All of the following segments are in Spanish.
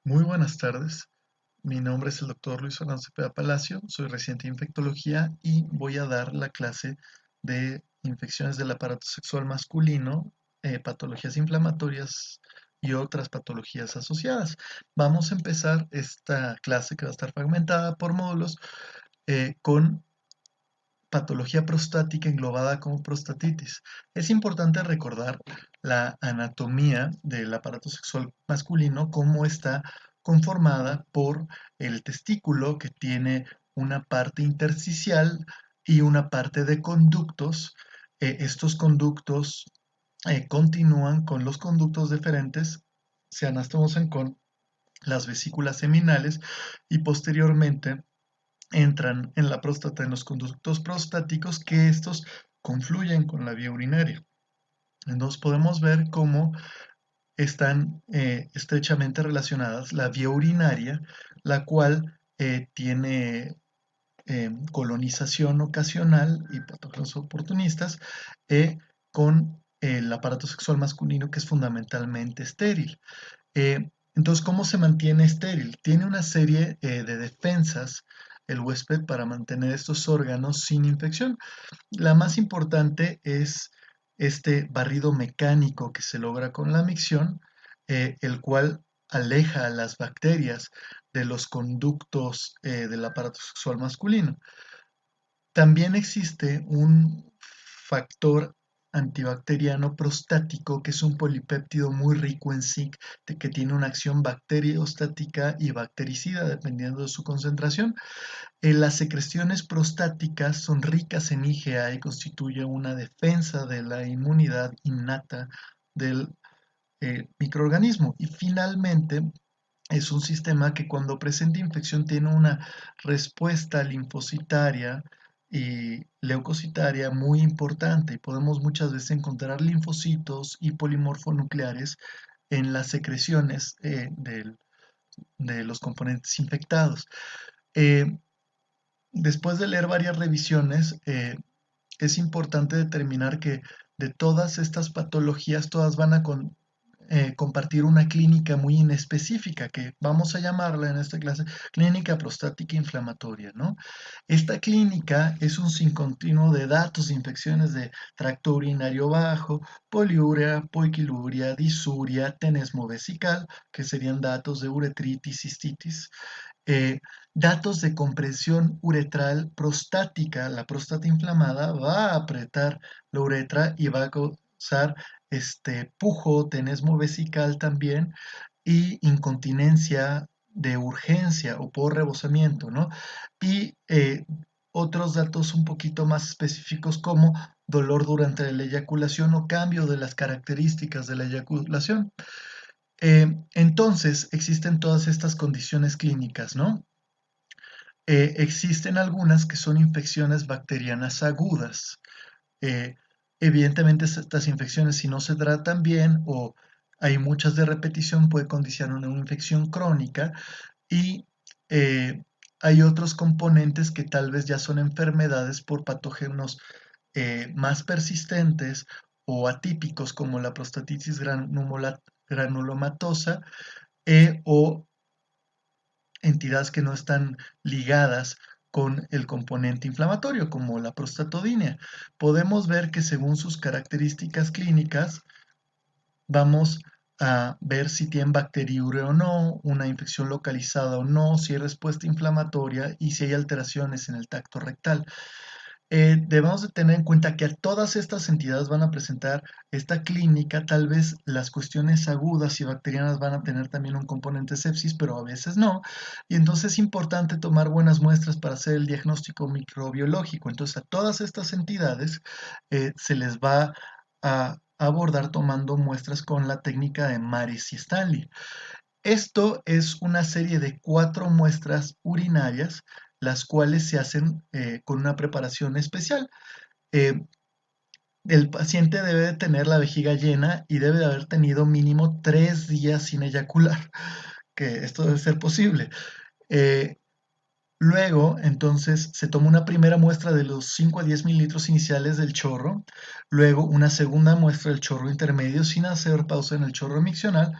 Muy buenas tardes. Mi nombre es el doctor Luis Fernando Cepeda Palacio, soy residente de infectología y voy a dar la clase de infecciones del aparato sexual masculino, patologías inflamatorias y otras patologías asociadas. Vamos a empezar esta clase que va a estar fragmentada por módulos con patología prostática englobada como prostatitis. Es importante recordar la anatomía del aparato sexual masculino, cómo está conformada por el testículo que tiene una parte intersticial y una parte de conductos. Estos conductos continúan con los conductos deferentes, se anastomosan con las vesículas seminales y posteriormente entran en la próstata en los conductos prostáticos que estos confluyen con la vía urinaria. Entonces podemos ver cómo están estrechamente relacionadas la vía urinaria, la cual tiene colonización ocasional y patógenos oportunistas, con el aparato sexual masculino que es fundamentalmente estéril. Entonces, ¿cómo se mantiene estéril? Tiene una serie de defensas el huésped para mantener estos órganos sin infección. La más importante es este barrido mecánico que se logra con la micción, el cual aleja a las bacterias de los conductos del aparato sexual masculino. También existe un factor antibacteriano prostático que es un polipéptido muy rico en zinc, que tiene una acción bacteriostática y bactericida dependiendo de su concentración. Las secreciones prostáticas son ricas en IgA y constituyen una defensa de la inmunidad innata del microorganismo. Y finalmente, es un sistema que cuando presenta infección tiene una respuesta linfocitaria y leucocitaria muy importante y podemos muchas veces encontrar linfocitos y polimorfonucleares en las secreciones de los componentes infectados. Eh, Después de leer varias revisiones, es importante determinar que de todas estas patologías, todas van a compartir una clínica muy inespecífica, que vamos a llamarla en esta clase clínica prostática inflamatoria, ¿no? Esta clínica es un sincontinuo de datos de infecciones de tracto urinario bajo, poliuria, poiquiluria, disuria, tenesmo vesical, que serían datos de uretritis, cistitis, eh, datos de compresión uretral prostática. La próstata inflamada va a apretar la uretra y va a causar pujo, tenesmo vesical también y incontinencia de urgencia o por rebosamiento, ¿no? Y otros datos un poquito más específicos como dolor durante la eyaculación o cambio de las características de la eyaculación. Entonces, existen todas estas condiciones clínicas, ¿no? Existen algunas que son infecciones bacterianas agudas. Eh, Evidentemente, estas infecciones, si no se tratan bien o hay muchas de repetición, puede condicionar una infección crónica y eh, hay otros componentes que tal vez ya son enfermedades por patógenos más persistentes o atípicos como la prostatitis granulomatosa o entidades que no están ligadas con el componente inflamatorio, como la prostatodinia. Podemos ver que según sus características clínicas, vamos a ver si tienen bacteriuria o no, una infección localizada o no, si hay respuesta inflamatoria y si hay alteraciones en el tacto rectal. Debemos de tener en cuenta que a todas estas entidades van a presentar esta clínica, tal vez las cuestiones agudas y bacterianas van a tener también un componente sepsis, pero a veces no, y entonces es importante tomar buenas muestras para hacer el diagnóstico microbiológico. Entonces a todas estas entidades se les va a abordar tomando muestras con la técnica de Maris y Stanley. Esto es una serie de 4 muestras urinarias, las cuales se hacen con una preparación especial. Eh, el paciente debe de tener la vejiga llena y debe de haber tenido mínimo 3 días sin eyacular, que esto debe ser posible. Eh, Luego, entonces, se toma una primera muestra de los 5 a 10 mililitros iniciales del chorro, luego una segunda muestra del chorro intermedio sin hacer pausa en el chorro miccional,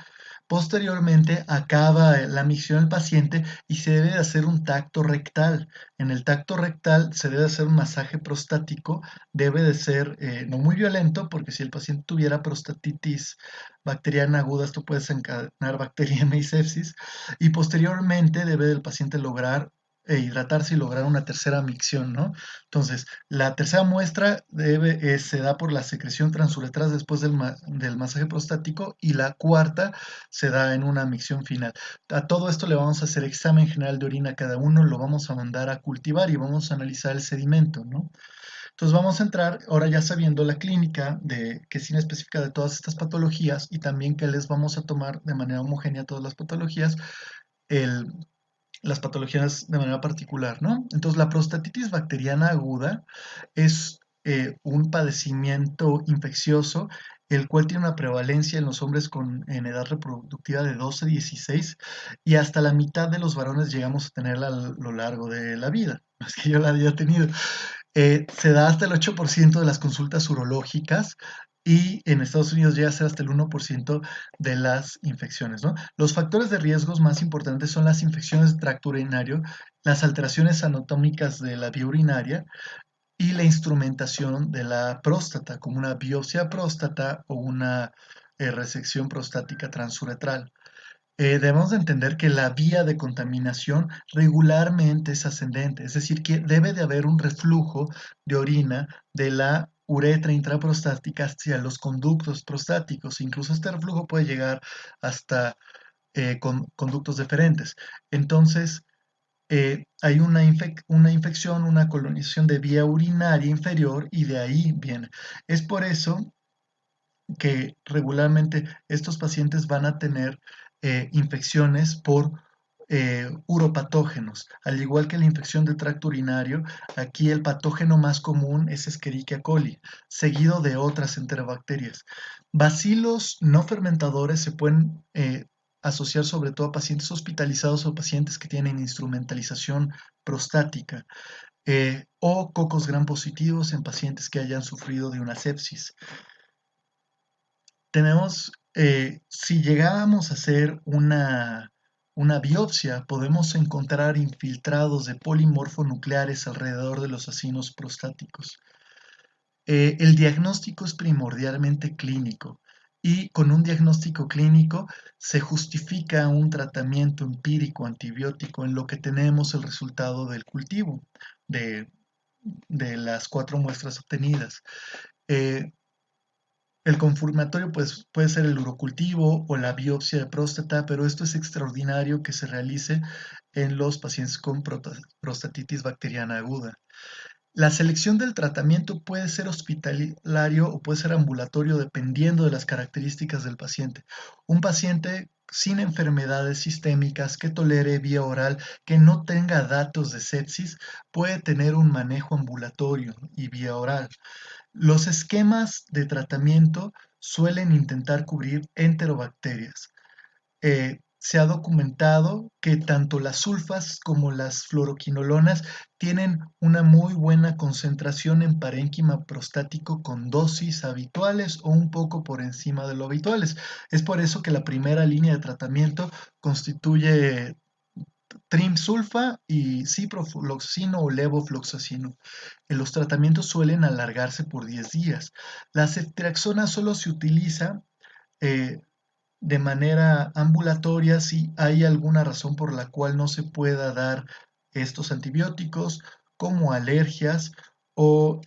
Posteriormente acaba la micción del paciente y se debe de hacer un tacto rectal. En el tacto rectal se debe hacer un masaje prostático, debe de ser no muy violento porque si el paciente tuviera prostatitis bacteriana aguda esto puede desencadenar bacteriemia y sepsis y posteriormente debe el paciente lograr hidratarse y lograr una tercera micción, ¿no? Entonces, la tercera muestra se da por la secreción transuretral después del masaje prostático y la cuarta se da en una micción final. A todo esto le vamos a hacer examen general de orina a cada uno, lo vamos a mandar a cultivar y vamos a analizar el sedimento, ¿no? Entonces vamos a entrar ahora ya sabiendo la clínica que es inespecífica de todas estas patologías y también que les vamos a tomar de manera homogénea todas las patologías, el, las patologías de manera particular, ¿no? Entonces la prostatitis bacteriana aguda es un padecimiento infeccioso el cual tiene una prevalencia en los hombres en edad reproductiva de 12 a 16 y hasta la mitad de los varones llegamos a tenerla a lo largo de la vida. No es que yo la haya tenido. Se da hasta el 8% de las consultas urológicas y en Estados Unidos llega a ser hasta el 1% de las infecciones, ¿no? Los factores de riesgos más importantes son las infecciones de tracto urinario, las alteraciones anatómicas de la vía urinaria y la instrumentación de la próstata, como una biopsia próstata o una resección prostática transuretral. Debemos de entender que la vía de contaminación regularmente es ascendente, es decir, que debe de haber un reflujo de orina de la uretra intraprostática hacia los conductos prostáticos. Incluso este reflujo puede llegar hasta conductos deferentes. Entonces, hay una infección, una colonización de vía urinaria inferior y de ahí viene. Es por eso que regularmente estos pacientes van a tener infecciones por uropatógenos. Al igual que la infección de tracto urinario, aquí el patógeno más común es Escherichia coli, seguido de otras enterobacterias. Bacilos no fermentadores se pueden asociar sobre todo a pacientes hospitalizados o pacientes que tienen instrumentalización prostática o cocos gram positivos en pacientes que hayan sufrido de una sepsis. Si llegáramos a hacer una biopsia, podemos encontrar infiltrados de polimorfonucleares alrededor de los acinos prostáticos. El diagnóstico es primordialmente clínico y con un diagnóstico clínico se justifica un tratamiento empírico antibiótico en lo que tenemos el resultado del cultivo de, de las 4 muestras obtenidas. Eh, el confirmatorio pues, puede ser el urocultivo o la biopsia de próstata, pero esto es extraordinario que se realice en los pacientes con prostatitis bacteriana aguda. La selección del tratamiento puede ser hospitalario o puede ser ambulatorio dependiendo de las características del paciente. Un paciente sin enfermedades sistémicas que tolere vía oral, que no tenga datos de sepsis, puede tener un manejo ambulatorio y vía oral. Los esquemas de tratamiento suelen intentar cubrir enterobacterias. Se ha documentado que tanto las sulfas como las fluoroquinolonas tienen una muy buena concentración en parénquima prostático con dosis habituales o un poco por encima de lo habituales. Es por eso que la primera línea de tratamiento constituye trimsulfa y ciprofloxacino o levofloxacino. Los tratamientos suelen alargarse por 10 días. La ceftriaxona solo se utiliza eh, de manera ambulatoria si hay alguna razón por la cual no se pueda dar estos antibióticos, como alergias o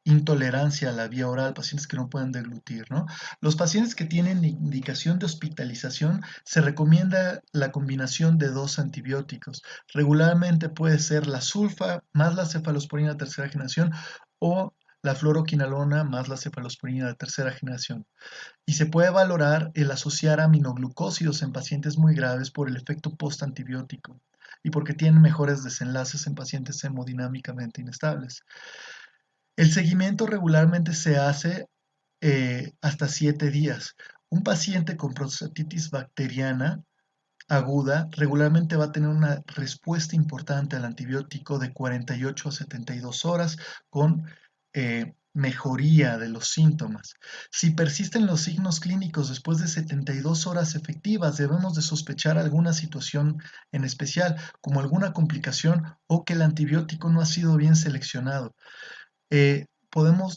intolerancia a la vía oral, pacientes que no pueden deglutir, ¿no? Los pacientes que tienen indicación de hospitalización se recomienda la combinación de 2 antibióticos. Regularmente puede ser la sulfa más la cefalosporina de tercera generación o la fluoroquinolona más la cefalosporina de tercera generación y se puede valorar el asociar aminoglucósidos en pacientes muy graves por el efecto postantibiótico y porque tienen mejores desenlaces en pacientes hemodinámicamente inestables. El seguimiento regularmente se hace hasta 7 días. Un paciente con prostatitis bacteriana aguda regularmente va a tener una respuesta importante al antibiótico de 48 a 72 horas con mejoría de los síntomas. Si persisten los signos clínicos después de 72 horas efectivas, debemos de sospechar alguna situación en especial, como alguna complicación o que el antibiótico no ha sido bien seleccionado.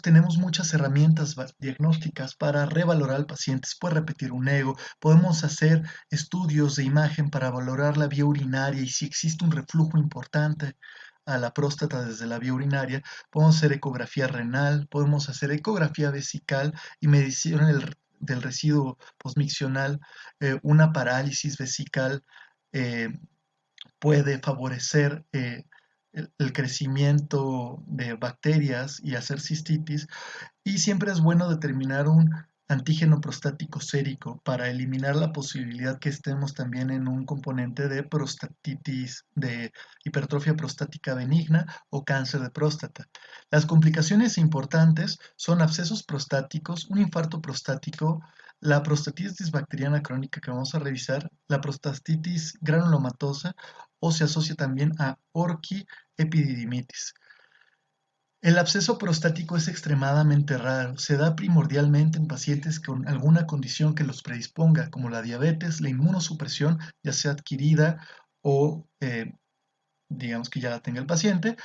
Tenemos muchas herramientas diagnósticas para revalorar al paciente. Se puede repetir un ego, podemos hacer estudios de imagen para valorar la vía urinaria y si existe un reflujo importante a la próstata desde la vía urinaria, podemos hacer ecografía renal, podemos hacer ecografía vesical y medición del residuo postmiccional. Una parálisis vesical eh, puede favorecer el crecimiento de bacterias y hacer cistitis. Y siempre es bueno determinar un antígeno prostático sérico para eliminar la posibilidad que estemos también en un componente de prostatitis, de hipertrofia prostática benigna o cáncer de próstata. Las complicaciones importantes son abscesos prostáticos, un infarto prostático, la prostatitis bacteriana crónica que vamos a revisar, la prostatitis granulomatosa o se asocia también a orquiepididimitis. El absceso prostático es extremadamente raro. Se da primordialmente en pacientes con alguna condición que los predisponga, como la diabetes, la inmunosupresión, ya sea adquirida o digamos que ya la tenga el paciente,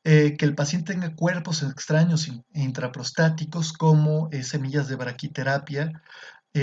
que el paciente tenga cuerpos extraños intraprostáticos como semillas de braquiterapia,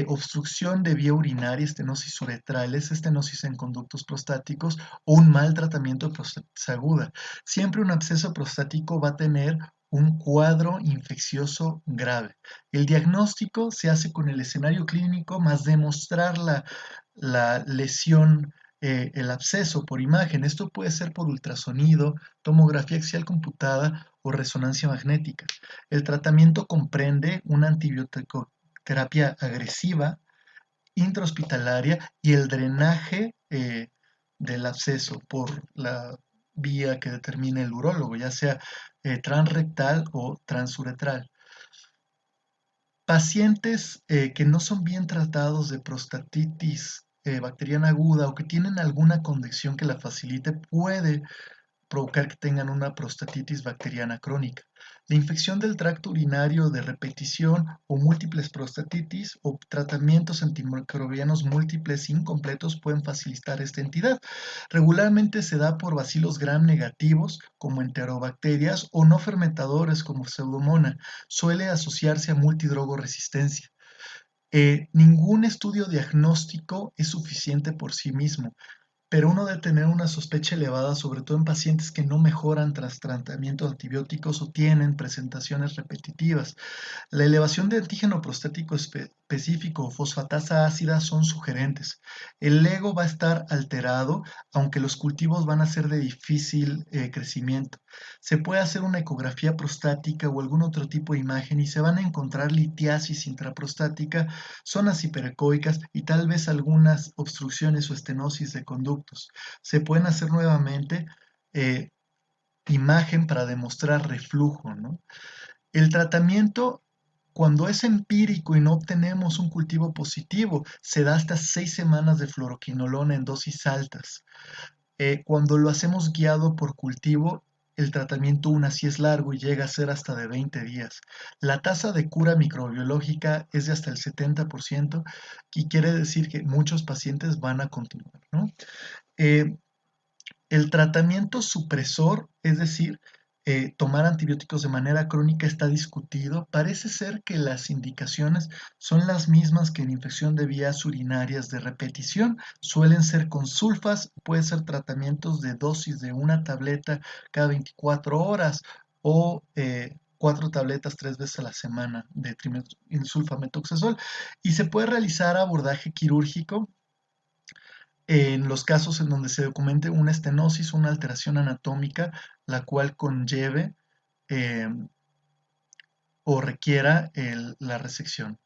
obstrucción de vía urinaria, estenosis uretrales, estenosis en conductos prostáticos o un mal tratamiento de prostatitis aguda. Siempre un absceso prostático va a tener un cuadro infeccioso grave. El diagnóstico se hace con el escenario clínico más demostrar la lesión, el absceso por imagen. Esto puede ser por ultrasonido, tomografía axial computada o resonancia magnética. El tratamiento comprende un antibiótico terapia agresiva, intrahospitalaria y el drenaje del absceso por la vía que determine el urólogo, ya sea transrectal o transuretral. Pacientes que no son bien tratados de prostatitis bacteriana aguda o que tienen alguna condición que la facilite puede provocar que tengan una prostatitis bacteriana crónica. La infección del tracto urinario de repetición o múltiples prostatitis o tratamientos antimicrobianos múltiples incompletos pueden facilitar esta entidad. Regularmente se da por bacilos gram negativos como enterobacterias o no fermentadores como pseudomonas. Suele asociarse a multidrogoresistencia. Ningún estudio diagnóstico es suficiente por sí mismo, pero uno debe tener una sospecha elevada, sobre todo en pacientes que no mejoran tras tratamiento de antibióticos o tienen presentaciones repetitivas. La elevación de antígeno prostático específico o fosfatasa ácida son sugerentes. El LEGO va a estar alterado, aunque los cultivos van a ser de difícil crecimiento. Se puede hacer una ecografía prostática o algún otro tipo de imagen y se van a encontrar litiasis intraprostática, zonas hiperecoicas y tal vez algunas obstrucciones o estenosis de conductos. Se pueden hacer nuevamente eh, imagen para demostrar reflujo, ¿no? El tratamiento, cuando es empírico y no obtenemos un cultivo positivo, se da hasta 6 semanas de fluoroquinolona en dosis altas. Cuando lo hacemos guiado por cultivo, el tratamiento aún así es largo y llega a ser hasta de 20 días. La tasa de cura microbiológica es de hasta el 70% y quiere decir que muchos pacientes van a continuar, ¿no? Eh, el tratamiento supresor, es decir, tomar antibióticos de manera crónica está discutido. Parece ser que las indicaciones son las mismas que en infección de vías urinarias de repetición. Suelen ser con sulfas, pueden ser tratamientos de dosis de una tableta cada 24 horas o 4 tabletas 3 veces a la semana de sulfamethoxazol. Y se puede realizar abordaje quirúrgico en los casos en donde se documente una estenosis, una alteración anatómica, la cual conlleve eh, o requiera la resección.